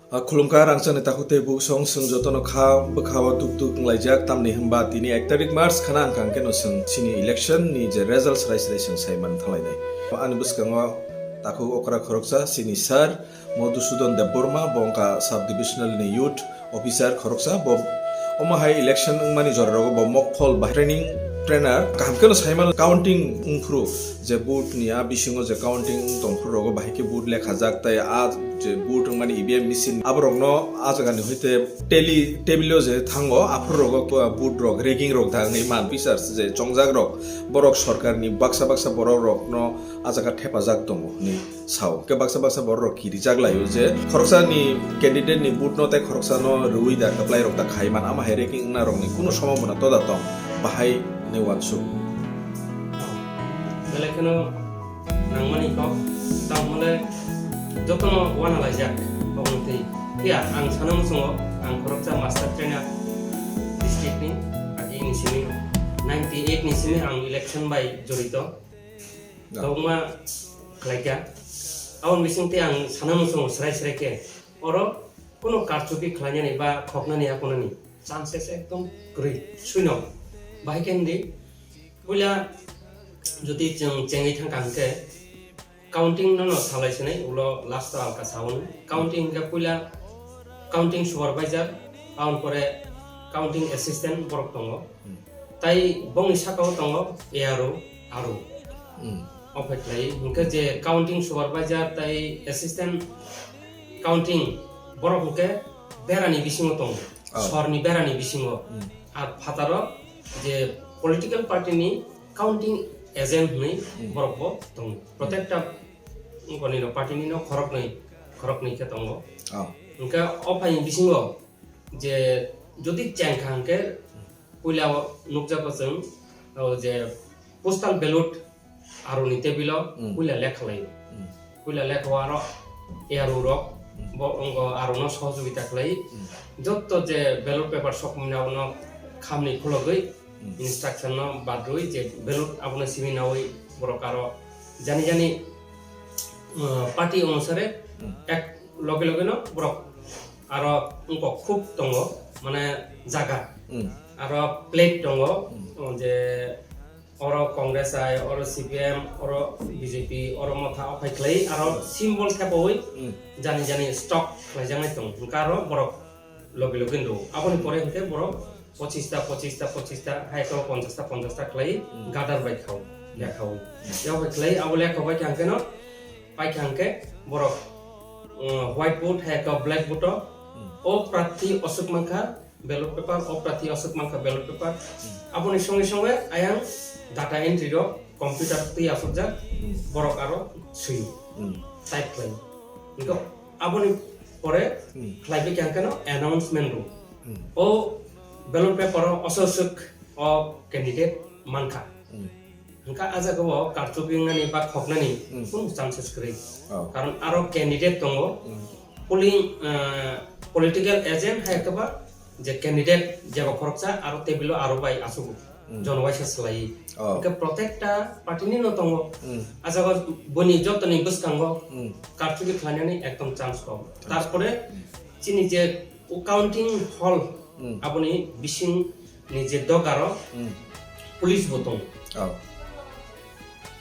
Khulumkar ang sa netakute buksong sung jotono kha bkhawa duk laijak tamni hamba tini 1 tarik March khana angkang keno sung sini election ni je results rai saiman thalai ani buskango taku okra khoroksa sini sir Madhusudan Debborma bongka sub divisional ni youth officer khoroksa bo omahai election mani jorrogo bo mokphol training trainer kamkeno saiman counting ungfru je boot ni a bisingo je counting tongfru rogo bahike boot lekha jak tai a je boot mani EVM machine abrogno ajagani hoite table je thango afur rogo boot rog rigging rog thangi man pisars je chongjak rog borok sarkar ni baksa borok rog no ajaga thepajak tongo ni saw ke baksa borok rog kiri jaglayo je khoroksa ni candidate ni boot no tai khoroksa no rui da apply rog ta khaiman ama ranking na rog ni kuno sambhobona toda tong bahai ni wansu belakeno nangmani ko tamole jotono wana lajak bongti ya ang sanam sungo ang koroksa master trainer district ni agi ni sini 98 ni sini ang election by jorito dongma klaika awon bisingte ang sanam sungo srai ke oro kono karchupi khlanya ni ba khokna ni akona ni chances ekdom great suino bahikendi puila যদি Changi থাকাঙ্কে counting নন সালাইছনে উলো last Alka সাউন counting কা পুইলা counting supervisor আউন পরে counting assistant বরক দङ তাই বংনি সাকাও দङ ARO আরো অফাইলাই হুনকে যে counting supervisor তাই assistant counting বরক হুকে বেরানি বিসিংও দङ সরনি বেরানি বিসিংও আর ফাতারো যে political party নি counting agent नहीं बरफ दङ प्रत्येकटा गनि पार्टी नि खरक नहीं के दङ उनका अफाइ बिसिंगो जे जदि चेंखांके पुइला नुकजाबजों जे पोस्टल बैलेट आरो नि टेबिल पुइला लेखालाय पुइला लेखवारो एआरओ रक बंग आरो न सहयोगिता खलै जत्तो जे बैलेट पेपर सकमिनावनो खामनि खुलगै instruction no badroi je belot abuna simi nawoi borokaro jani party onusare ek loge no borok aro unko khub tongo mane jaga aro plate tongo je oro congress ai oro CPM oro BJP oro motha ophai khlai aro symbol thapoi jani stock khlaijangai tong karo borok loge ndo aboni pore hite borok 25 hai to 50 klai gadar bai khau lekhau yaw bai klai aw lekhau bai thangke no pai thangke borok white board hai ka black board o prathi asuk mangkha ballot paper o prathi asuk mangkha ballot paper apuni songe ayang data entry ro computer ti asukja borok aro sui type klai iko apuni pore klai bi thangke no announcement ro o ballot paper asosuk of candidate manka hangka aja go karchuping nani ba khoknani kun chances kre karon aro candidate tongo polling political agent hai ka ba je candidate je khoroksa aro tebilo aro bai asugu jonwaisa slai ka protecta party ni no tongo aja go boni jotoni buskango karchupi khlaniani ekdom chance ko tarpore chini je counting hall আপনি বিশিং নিজে দগার police বতং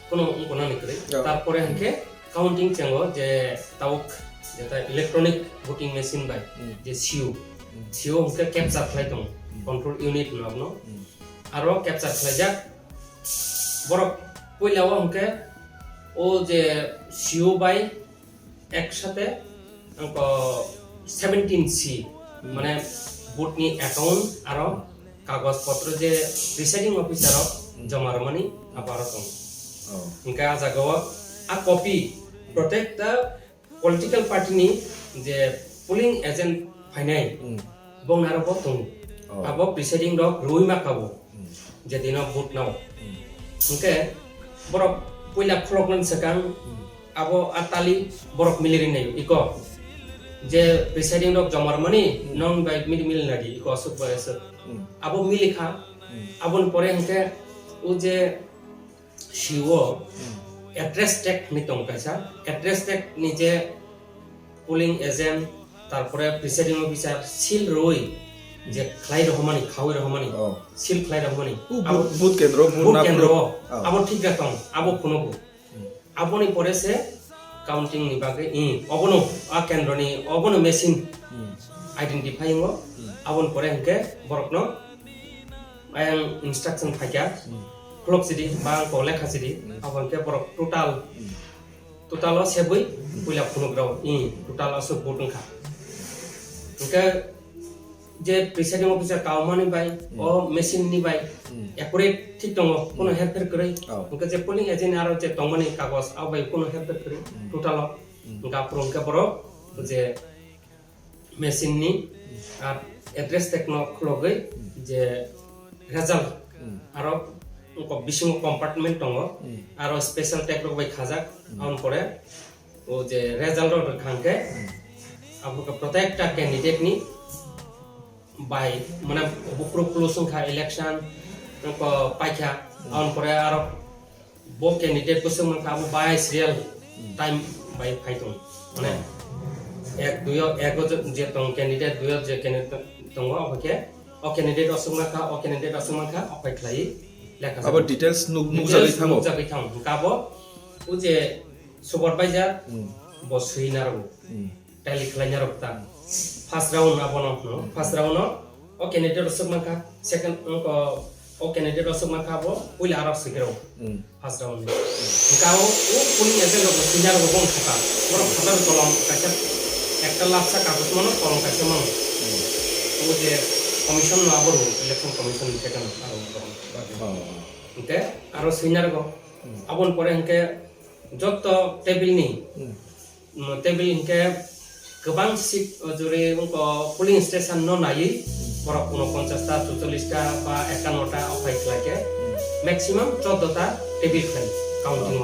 কোন কোন নিকরে তারপরে হকে counting Django যে তাওক যেটা electronic voting machine by যে CO হকে ক্যাপচার ফ্লাইতং কন্ট্রোল ইউনিট নাবনো আরো ক্যাপচার ফ্লাইজাক বড় পয়লাও হকে ও যে সিও বাই একসাথে অঙ্ক 17C মানে ভোটনি অ্যাকাউন্ট আর কাগজপত্র যে প্রিসাইডিং অফিসার জমা রমানি আবার ইনকা জাগাও আ কপি প্রত্যেকটা পলিটিক্যাল পার্টি নি যে পোলিং এজেন্ট ফাইনাই বংনার বতং আবো প্রিসাইডিং রক রুই মাকাবো যেদিন ভোট নাও ইনকে বরক পয়লা খলকনান সেকাং আবো আতালি বরক মিলিরিন নাই ইক যে প্রিসাইডিং রক জমার মানি নন বাই মিল নাগি ইকো আসুক বায়স আবো মিলিখা আবন পরে হকে ও যে শিও অ্যাড্রেস টেক নিতং কাইসা অ্যাড্রেস টেক নিজে পোলিং এজেন্ট তারপরে প্রিসাইডিং অফিসার সিল রই যে খাই রহমানি খাওয়াই রহমানি সিল খাই রহমানি বুথ কেন্দ্র ভোট কেন্দ্র আবার ঠিক রাখতাম আবো ফোনকো আবনি পরে সে কাউন্টিং নি বাকে অবনো আ কেন্দ্র নি অবনো মেশিন আইডেন্টিফাইং আবন পরে হকে বরকনো আয়াং ইনস্ট্রাকশন ফাইকা ক্লক সিডি বা কলে খাসিডি আবনকে বরক টোটাল সেবই পুইলা ফোনগ্রাও টোটাল আসো ভোট খা হকে যে প্রিসাইডিং অফিসার কাউমানি বাই ও মেশিন নি বাই একুরেট ঠিক দङ কোনো হেল্পের করে ওকে যে পোলিং এজেন্ট আর যে দংমানি কাগজ আ বাই কোনো হেল্পের করে টোটাল গা প্রংকে বড় যে মেশিন নি আর এড্রেস টেকনো খলগৈ যে রেজাল্ট আর ও বিশিং কম্পার্টমেন্ট দङ আর স্পেশাল ট্যাগ বাই খাজাক অন করে ও যে রেজাল্ট খানকে आपको प्रत्येकটা ক্যান্ডিডেট নি বাই মানে বুকরো ক্লোজিং খা ইলেকশন को पाइखा आउन परे आरो बो कैंडिडेट को संग का बाय सीरियल टाइम बाय फाइटों माने एक दुयो एक जे तंग कैंडिडेट दुयो जे कैंडिडेट तंग ओके ओ कैंडिडेट असंग का ओ कैंडिडेट असंग का अफाइ खलाई लेखा अब डिटेल्स जागै थां काबो उ जे सुपरवाइजर बो सुइनारो टैली खलाइनारो ता फर्स्ट राउंड आबनो फर्स्ट राउंड ओ कैंडिडेट असंग का सेकंड को ओ कैंडिडेट असंग का बो पुइला आरो सिगरो फर्स्ट राउंड काओ ओ पुलिस एजेंट को सुइनारो बन थाका बरो खातार कलम काचा একটা লাপসা কাগজ মনো কলম কাছে মনো ও যে কমিশন না বড় ইলেকশন কমিশন থেকে না আর ওকে আর সিনিয়র গো আবন পরে হকে যত টেবিল নি টেবিল হকে गोबां सिट जरे उनको पोलिंग स्टेशन न नायै बरक 49টা 44টা বা 51টা अफाइ खलाके मैक्सिमाम 14টা टेबिल खाइ काउंटिंग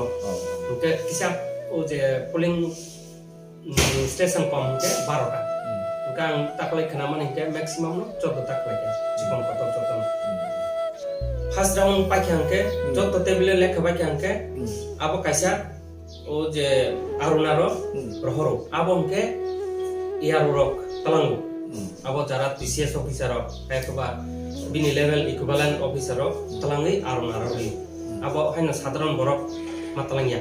ओके किसा ओ जे पोलिंग स्टेशन कम के 12टा ओका ताकलाय खना माने के मैक्सिमाम 14टा खलाके जीवन कत 14 फर्स्ट राउंड पाख्यांके जत टेबिल लेखा पाख्यांके आबो काइसा ओ जे आरुनारो रहरो आबोंके ইয়ারক তালাঙ্গু আবো যারা টিসিএস অফিসার একবা বিনি লেভেল ইকুইভ্যালেন্ট অফিসার তালাঙ্গি আরনারই আবো হাইনা সাধারণ বরক মাতালাঙ্গিয়া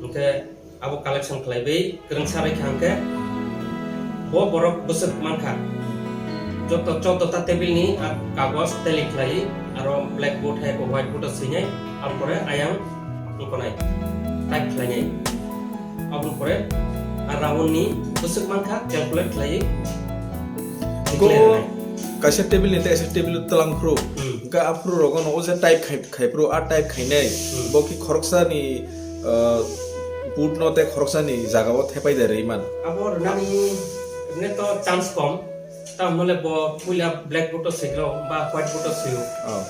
ওকে আবো কালেকশন খালাইबै গ্রং সারাই খানকে ব বরক বসক মানখা যত 14টা টেবিল নি আর কাগজ তেলি খালাই আর ব্ল্যাক বোর্ড হে কো হোয়াইট বোর্ড সিনাই আর পরে আয়াং কোনাই টাইপ খালাই আবো পরে আর রাউন্ডনি busuk mangka calculate lagi go kaisa table ni kaisa table talang pro ga apro rogon o je type khai pro a type khainai bo ki khoroksa ni put no te khoroksa ni jaga o thepai dare iman abor nani ne to chance kom ta mole bo puila black board sigro ba white board siu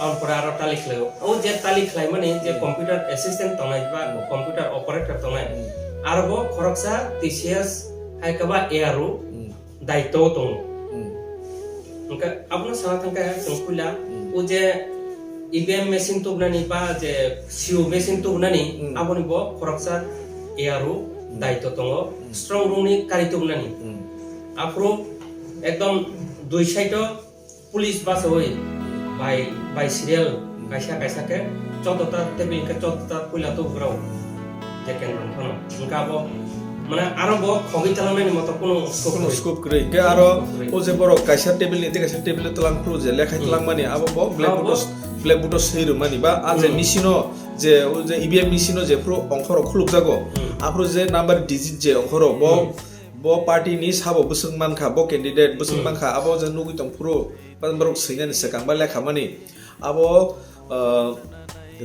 on pore aro tali khlayo o je tali khlai mane je computer assistant tonai ba computer operator tonai arbo khoroksa TCS hai kaba ARO daito tong angka apna salah tangka tongkula o je EVM machine to bunani ba je CU machine to bunani aboni bo khoroksa ARO daito tongo strong room ni kari to bunani apro ekdom dui side police bas hoi by serial kaisa ke 14টা table ke 14টা puila to grau je ken thono angka bo মানে আরো ব খগি চালানানি মত কোনো scope করে কে আরো ও যে বড় কাইসা table নিতে কাইসা টেবিল তলাং প্রো যে লেখাই তলাং মানি আবো ব ব্ল্যাক বোর্ড সেইরো মানি বা আ যে মেশিনো যে ও যে ইভিএম মেশিনো যে প্রো অংখর খুলুক জাগো আপ্রো যে নাম্বার ডিজিট যে অংখর ব পার্টি নি সাবো বুসুং মানখা ব ক্যান্ডিডেট বুসুং মানখা আবো যে নুগি তং প্রো পানবরক সৈনানি সেকাং বা লেখা মানি আবো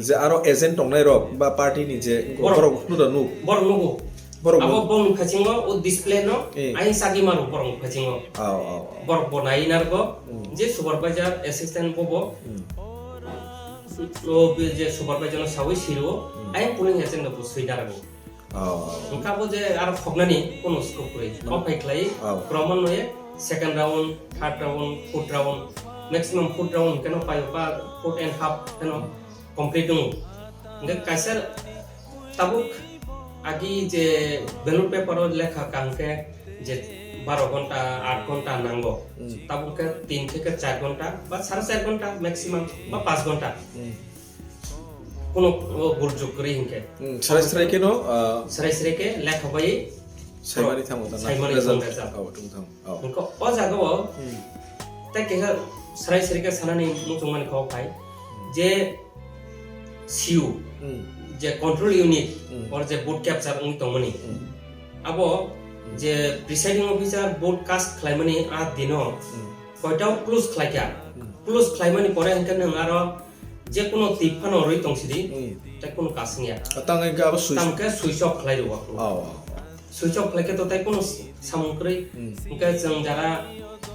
যে আরো এজেন্ট টংনাই রক বা পার্টি নি যে বড় নুদা নু বড় নুগো abo bong phacingo o display no ai sagi maru borong phacingo bor bonai nargo je supervisor assistant bobo o je supervisor no sawi siro ai polling agent no sui dargo ngka bo je ar khognani kono scope koi opai klai proman noye second round third round fourth round maximum fourth round keno payo pa fourth and half keno complete dong nge kaisar tabuk आगे जे ballot paper लेखा कांके जे 12 ঘন্টা 8 ঘন্টা নাঙ্গো তাবুকে 3 থেকে 4 ঘন্টা বা 4.5 ঘন্টা maximum বা 5 ঘন্টা কোনো গুরযোগ করি হিংকে 사라스라이 কেন 스라이스레게 렉하바이 사이마니 탐오다 사이마니 레자ल्ट 탐오다. 아우 tumtham 아우 그러니까 어자고 তাকেসা 스라이스레게 사나니 무종만이 খাও পাই যে সিউ যে কন্ট্রোল ইউনিট और যে বুট ক্যাপচার উনি তমনি আবো যে প্রিসাইডিং অফিসার বুট কাস্ট খাইমানি আ দিনো কয়টাও ক্লোজ খাইকা ক্লোজ খাইমানি পরে হনকে নং আরো যে কোনো তিফানো রই তংসিদি তা কোনো কাসিয়া 땅에 가 아버 수이 তামকে সুইচ অফ খাইরো 아우 সুইচ অফ খাইকে তো তাই কোনো সামগ্রী ইনকা जों যারা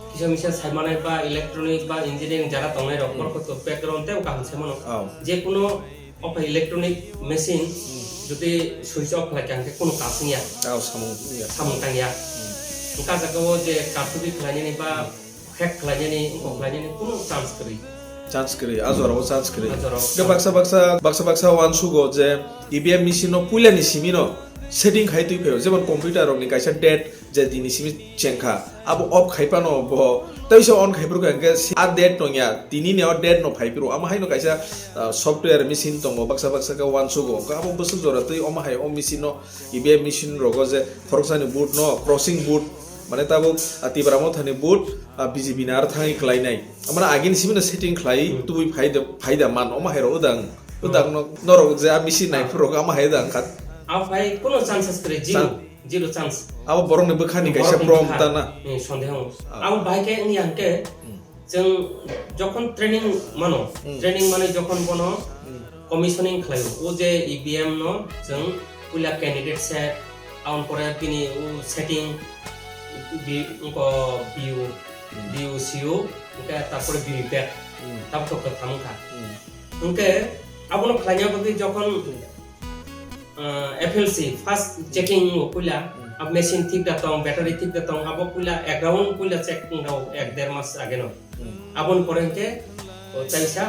কিসা মিসা সাইমানাই বা ইলেকট্রনিক বা ইঞ্জিনিয়ারিং যারা তংনাই রকর কত ব্যাকগ্রাউন্ডে ওকা হচ্ছে মনো 아우 যে কোনো অফ ইলেকট্রনিক মেশিন যদি সুইচ অফ খাইকে আনকে কোনো কাসিয়া 아우 사몽이야 সামুংতাংয়া ইনকা জাগাও যে কার্তুবি খাইনি বা হ্যাক খাইনি খাইনি কোনো চান্স করি 찬스 그래 아주라고 찬스 그래 아주라고. 그 박사 완수고 제 EBM 미시노 뿌려니 시미노 세팅 খাই তুই ফেও যেমন কম্পিউটার অনি কাইসা ডেট যে দিনি সিমি চেংখা আবো অফ খাইপানো ব তাইসা অন খাইপ্রো কাকে আর ডেট নয়া তিনি নেও ডেট ন ফাইপ্রো আমা হাইনো কাইসা সফটওয়্যার মেশিন দङ বাক্সা কা ওয়ানসুগো আবো বসু জরা তুই আমা হাই অ মেশিনো EBM মেশিন রগো যে ফরকসানি বুট ন ক্রসিং বুট মানে তাবো তিব্রামো থানি বুট বিজিবি নার থাই ক্লাইনাই আমরা আগিন সিমিনো সেটিং ক্লাই তুই ফাইদা মান আমা হাইরো উদাং নরগ যে মেশিন নাই ফরক আমা হাইদাং খাত আফাই কোনো চান্সেস করে জিরো চান্স আবো বরংনি বখানি কাইসা প্রম তানা সন্দেহ আবো বাইকে নি আনকে जों যখন ট্রেনিং মানে যখন কোনো কমিশনিং খাইও ও যে ইবিএম ন जों পুলা ক্যান্ডিডেট সে আউন করে তিনি ও সেটিং বিউ সিউ ওকে তারপরে বিপ্যাট তারপর তো থামখা ওকে আবনো খাইয়া বলি যখন FLC ফার্স্ট চেকিং পুলা अब মেশিন ঠিক দাতং ব্যাটারি ঠিক দাতং আবো পুলা এক রাউন্ড পুলা চেকিং দাও 1.5 মাস আগে ন আবন পরেনকে তাইসা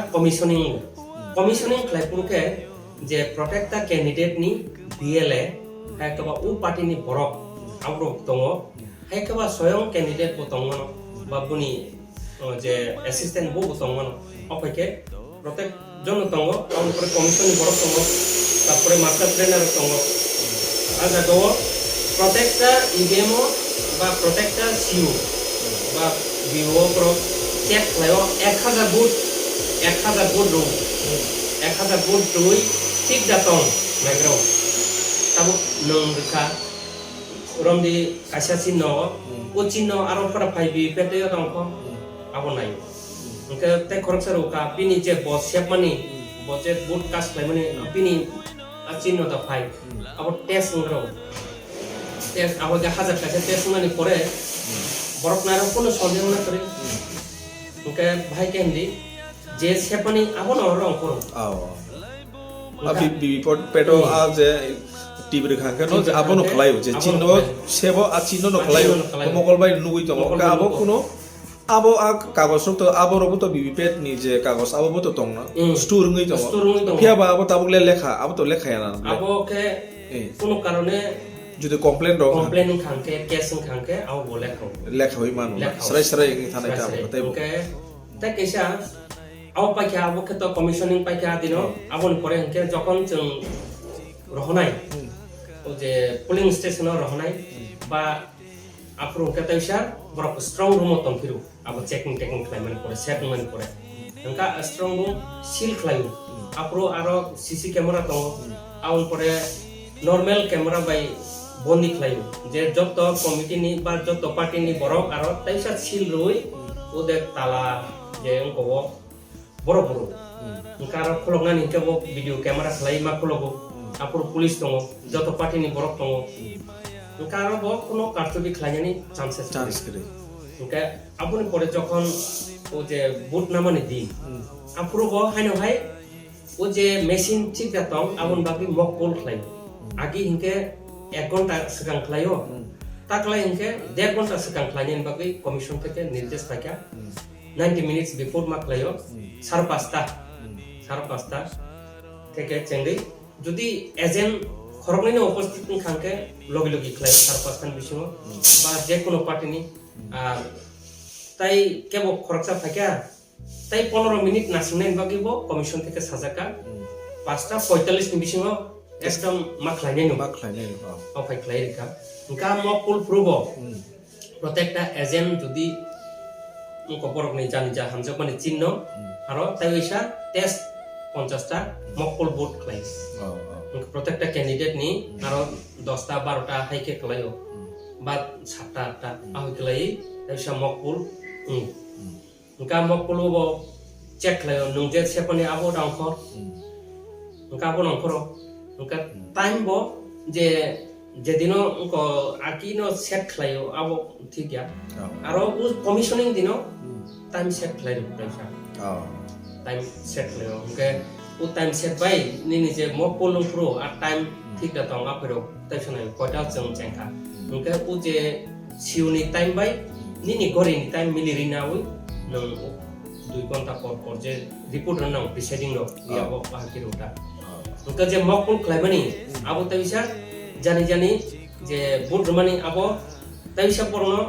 কমিশনিং খাইপুরকে যে প্রটেক্ট দা ক্যান্ডিডেট নি DLA হাইকবা উ পার্টি নি বরক আবরো দङ হাইকবা স্বয়ং ক্যান্ডিডেট বো দङ বাবুনি যে অ্যাসিস্ট্যান্ট বো দङ অপেকে প্রটেক্ট জন দङ আউন পরে কমিশনিং বরক দङ তারপরে মাস্টার ট্রেনার দङ আজা দङ প্রটেক্টটা ইগেমো বা প্রটেক্টটা সিউ বা বিও প্রো চেক খাইও 1000 বুট রুম 1000 বুট দুই ঠিক দাতং ব্যাকগ্রাউন্ড তাবো নং রেখা রমদি কাইসা চিহ্ন ও চিহ্ন আরো পরা ফাইবি পেতে দংখ আবো নাই ওকে তে খরকসার ওকা পিনি যে বস শেপ মানি বজে বুট কাস খাই মানি পিনি চিহ্ন দা ফাই আবো টেস্ট নরো টেস্ট আবো যে হাজার কাছে টেস্ট মানি পরে বরক নার কোনো সন্দেহ না করে ওকে ভাই কেন্দি যে শেপ মানি আবো নরং করো আও আবি বিপট পেটো আ যে টিভি রেখাকে ন যে আবনো খলাইও যে চিহ্ন সেব আ চিহ্ন ন খলাইও মঙ্গলবার নুই দङ কা আবো কোনো আবো আ কাগজ তো আবো রবো তো বিবিপেট নি যে কাগজ আবো তো দङ না স্টোর ngই দङ ফিয়াবা আবো তাবুলে লেখা আবো তো লেখায়া না আবো কে কোনো কারণে যদি কমপ্লেন খানকে কেস খানকে আবো বলে খাও লেখা হই মানু সরাই থানাই তা তাই ওকে তা কেসা আবো পাইকা আবো কে তো কমিশনিং পাইকা দিনো আবন পরে হনকে যখন जों রহনাই ও যে পুলিং স্টেশন রহনাই বা আপরো কেতাইসা বড় স্ট্রং রুম তংফিরু আবো চেকিং ক্লাইমান করে সেটিং মান করে হনকা স্ট্রং রুম সিল ক্লাইউ আপরো আরো সিসি ক্যামেরা তো আউন পরে নরমাল ক্যামেরা বাই বন্দি ক্লাইউ যে যত কমিটি নি বা যত পার্টি নি বড় আরো তাইসা সিল রই ওদের তালা যে অঙ্ক বড় কারো খলগানি কেবো ভিডিও ক্যামেরা ক্লাই মা খলগো আপুর পুলিশ দङ যত পার্টি নি বড় দङ কারো ব কোনো কার্তবি খাইনি চান্স করে ওকে আপনি পরে যখন ও যে বুট নামানি দি আপুর ব হাইনো হাই ও যে মেশিন ঠিক দাতং আপন বাকি মক কল খাই আগে হিংকে 1 ঘন্টা সিগাং খাইও তাকলাই হিংকে 1.5 ঘন্টা সিগাং খাইনি বাকি কমিশন থেকে নির্দেশ পাইকা 90 মিনিটস বিফোর মা খাইও 5:30 থেকে চেঙ্গি যদি এজেন্ট খরকনি উপস্থিত খানকে লগে লগে খাই 4-5 বিসিঙো বা যে কোনো পার্টিনি আর তাই কেবল খরচা থাকে তাই 15 মিনিট নাসিংনাই বাকিব কমিশন থেকে সাজাকা 5:45 বিসিঙো একদম মাখলাইনাই নো Maklai অফাই খাই রেখা ইনকা মক ফুল প্রুভ প্রত্যেকটা এজেন্ট যদি কপরকনি জানি যা হামজক মানে চিহ্ন আর তাই ওইসা টেস্ট 50টা মকপল ভোট খাই প্রত্যেকটা ক্যান্ডিডেট নি আরো 10টা 12টা হাইকে খাইও বা 7টা 8টা আহই খাই তাইসা মকপল ইনকা মকপল ব চেক খাইও নং যে সেপনি আবো ডাংখর ইনকা আবো নংখর ইনকা টাইম ব যে যেদিনও আকিনো সেট খাইও আবো ঠিক গিয়া আর কমিশনিং দিনো টাইম সেট খাইও তাইসা টাইম সেট খাইও ইনকা ও টাইম সেট বাই নিনি যে মকপল লংপ্রো আর টাইম ঠিক दा तंगा फेरो ताइसना कोटा जों चेंखा इनका उ जे सिउनि टाइम बाय निनि गरिनि टाइम मिलिरिना उ नों 2 घंटा पर जे रिपोर्ट रन प्रिसाइडिंग नो याबो बाकी रोटा इनका जे मकपुल क्लाइमानि आबो ताइसा जानि जे बुट मानि आबो ताइसा परनो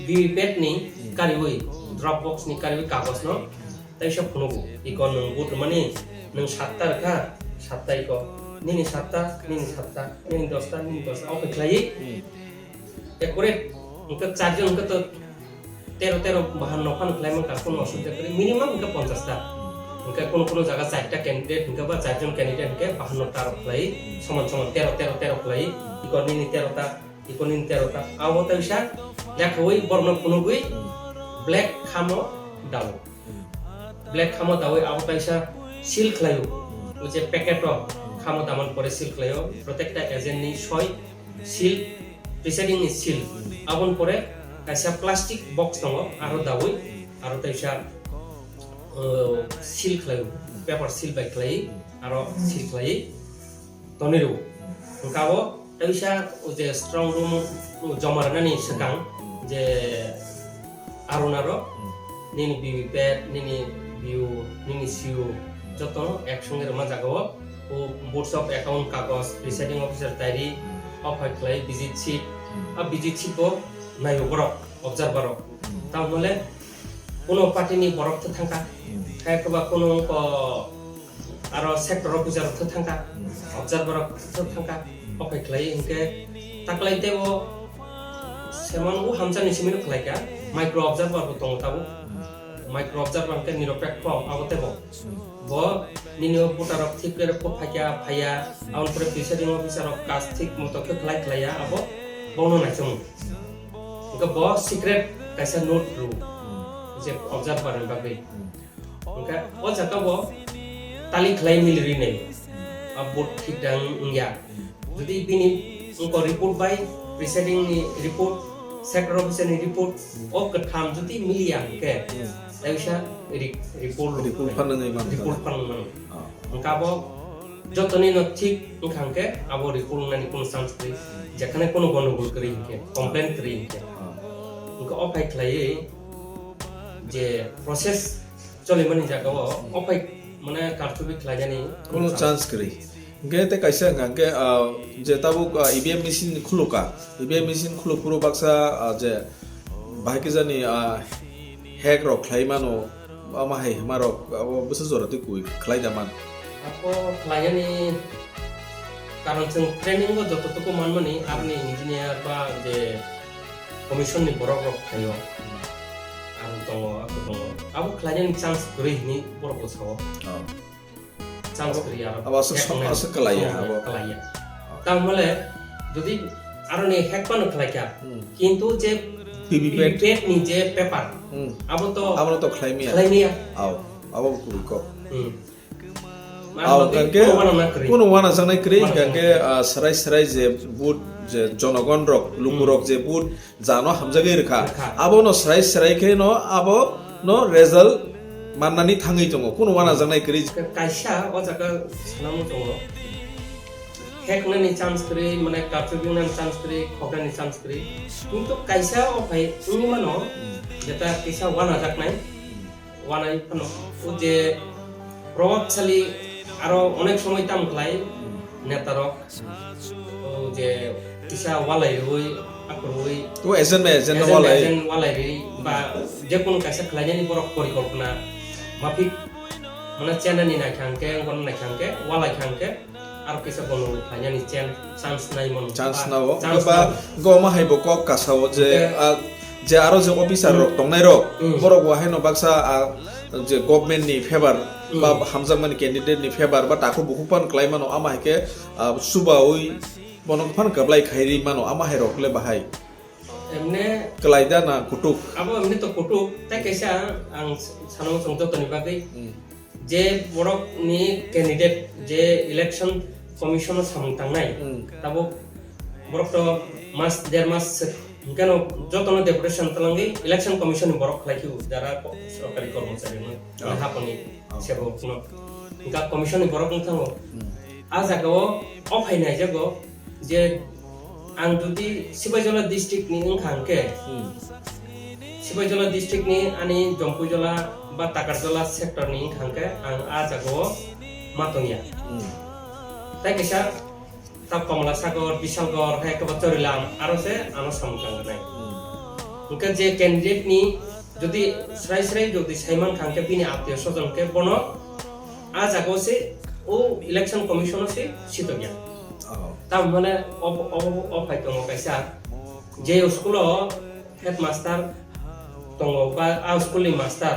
वीपैट नि कारिवै ड्रॉप बॉक्स नि कारिवै कागज नो ताइसा फुनगु इकन नों बुट मानि नों 7टा रखा 7टा इको निनि 7टा निनि 10टा निनि 10 ओके क्लाई एकरे उनका चार्ज उनका तो 13 बाहन नफान क्लाइम का कोनो असुविधा करे मिनिमम उनका 50टा उनका कोनो जगह 4टा कैंडिडेट उनका बा 4 जन कैंडिडेट के 52टा क्लाई समान 13 क्लाई इको निनि 13टा इको निनि 13टा आवो तैसा लेखोइ बर्न फुनुगुइ ब्लैक खामो दाव ब्लैक खामो दावै आवो तैसा सील क्लाइयो उ जे पैकेट खामो दामन परे सील क्लाइयो प्रत्येकटा एजेंट नि 6 सील प्रिसाइडिंग नि सील आबन परे कायसा प्लास्टिक बॉक्स दङ आरो दावै आरो तैसा सील क्लाइयो पेपर सील बाय क्लाई आरो सील क्लाई तनिरु काबो तैसा उ जे स्ट्रंग रूम जमारनानि सकां जे आरोनारो निनि वीपैट निनि ভিউ নিনি সিও যত একসঙ্গে রমা জাগাও ও বোর্ডস অফ অ্যাকাউন্ট কাগজ প্রিসাইডিং অফিসার ডায়েরি অফার ক্লাই ভিজিট শিট আর ভিজিট শিট ও নাইও বরক অবজারভার তাহলে কোনো পার্টিনি বরক তো থাকা খায়কবা কোনো আর সেক্টর অফিসার তো থাকা অবজারভার তো থাকা অফার ক্লাই ইনকে তাকলাইতে ও সেমন ও হামজানি সিমিনো ক্লাইকা মাইক্রো অবজারভার তো তাবো माइक्रो ऑब्जर्वर के निरपेक्ष आवते बो निनो पुटार ठीक करे को फाया आउन पर प्रिसाइडिंग ऑफिसर ऑफ कास्ट ठीक मतो के क्लाइया आबो बोनो नाचम उनका बो सीक्रेट कैसा नोट रू जे ऑब्जर्वर बागै उनका ओ जका बो ताली क्लाइ मिलरि नै अब बोट ठीक दां इंया जदि बिनि उनको रिपोर्ट बाय प्रिसाइडिंग नि रिपोर्ट सेक्टर ऑफिसर नि रिपोर्ट ओ कथाम जदि मिलिया के तैसा रिपोर्ट फाननाय मान रिपोर्ट फाननाय उनका बो जतनी न ठीक उनखांके आबो रिपोर्ट नानि कोन चांस करी जखने कोनो गन्डगोल करी के कंप्लेंट करी के उनका अफाय खलाई जे प्रोसेस चले माने जागाव अफाय माने कारथुबि खलाजानि कोनो चांस करी गेते कैसे गांके जे ताबु ईवीएम मशीन खुलुका ईवीएम मशीन खुलु पुरो बाक्सा जे बाकी जानि हैक रक खाइमानो आमाहाय मारक अब बस जरते कुइ खाइदामान आपो खायानि कारण जों ट्रेनिंग को जततको मानमानि आरनि इंजिनियर बा जे कमिशन नि बरक खायो आरो दङ आबो खायानि चांस गरैनि बरक साव चांस गरै आरो अब असो कलाया अब कलाया तामले जदि आरनि हैक पानो खालायका किन्तु जे वीपैट नि जे पेपर अब तो खाइमिया अब कुइको गांके कोनो वाना जानाय क्रि गांके सराय जे बुट जे जनगण रक लुमुरक जे बुट जानो हामजागे रेखा आबो न सराय के न आबो न रिजल्ट माननानि थाङै दङ कोनो वाना जानाय क्रि कायसा ओ जागा सानामु दङ हेकनानि चान्स करी माने कारथुबिंनानि चान्स करी खगनानि चान्स करी किन्तु कायसा अफाय उनि मानो जेता किसा वाना जाकनाय वानाय फानो उ जे प्रभाबशाली आरो अनेक समय तामख्लाय netarok je kisa walai rui akurui তো এজেন্ট এজেন্ট ওয়ালাই walai ri ba je kono kaisa khlanya ni borok porikolpona mapik mana channel ni na khangke ngon na khangke walai khangke আর কিছু কোনো ফাইনালি চান্স নাই মন chance নাও বা গমা হাইবো cock কাসাও যে যে আরো যে অফিসার রক টংনাই রক বড় ওয়াহাইনো বাক্সা যে গভর্নমেন্ট নি ফেভার বা হামজামান ক্যান্ডিডেট নি ফেভার বা তাকো বহুপান ক্লাইমানো আমা হাইকে সুবা ওই বনকফান কাবলাই খাইরি মানো আমা হাই রকলে বাহাই এমনে ক্লাইদা না কুটুক আবো এমনি তো কুটুক তাই কেসা আং সানাম সংযতনি বাগৈ যে বড় নি ক্যান্ডিডেট যে ইলেকশন কমিশন সামংতাंनाय তাবো বড় তো মাস দেড় মাস কেন যতন ডেপুটেশন তলঙ্গি ইলেকশন কমিশন বড় খাইকিউ যারা সরকারি কর্মচারী হাপনি সেবক কোনো গা কমিশন বড় কোথাও আজাগো অফাইনাই জাগো যে আং যদি সিবাইজলা ডিস্ট্রিক্ট নি খাংকে সিবাইজলা ডিস্ট্রিক্ট নি আনি জম্পুজলা বা টাকারজলা সেক্টর নি খাংকে আং আজাগো মাতনিয়া তাই কেসা তা কমলা সাগর বিশালগড় হ্যাঁ কবা চরিলাম আরো সে আনো সামকাঙ্গনাই উনকা যে ক্যান্ডিডেট নি যদি স্রাই স্রাই যদি সাইমান খাংকে বিনি আত্মীয় স্বজনকে বন আজাগো সে ও ইলেকশন কমিশন সে সিতগিয়া তা মানে অফাইতো কাইসা যে স্কুল হেডমাস্টার দङ বা স্কুলनि মাস্টার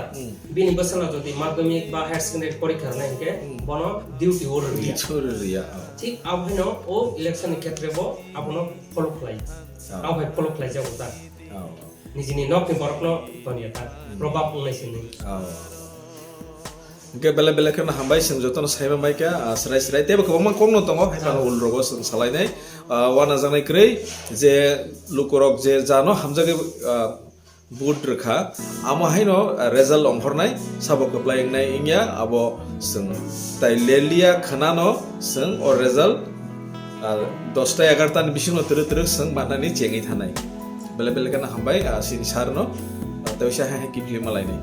বিনি বসলা যদি মাধ্যমিক বা হায়ার সেকেন্ডারি পরীক্ষা নাইকে বন ডিউটি ওরিয়া ঠিক আবহানো ও ইলেকশন ক্ষেত্রে বো আপনো ফলো খাই আবহাই ফলো খাই যাবো তা নিজনি নকনি বরকনো তনিয়া প্রভাব উনাইছিনি ke bela bela kan hambai sing joton saima mai ka srai srai te ko ma kongno tongo haipa ul rogo sing salai nai wana jangai krei je lukorok je jano hamjage বুট রেখা আমা হাইনো result অংহরনাই সাবক প্লাইংনাই ইংয়া আবো song তাই লেলিয়া খানানো song ও result 10টা 11টা ni bisingo tere tere seng manani chengi thanai bele bele kana hambai sin sarno tawisa ha ha kipli malai nai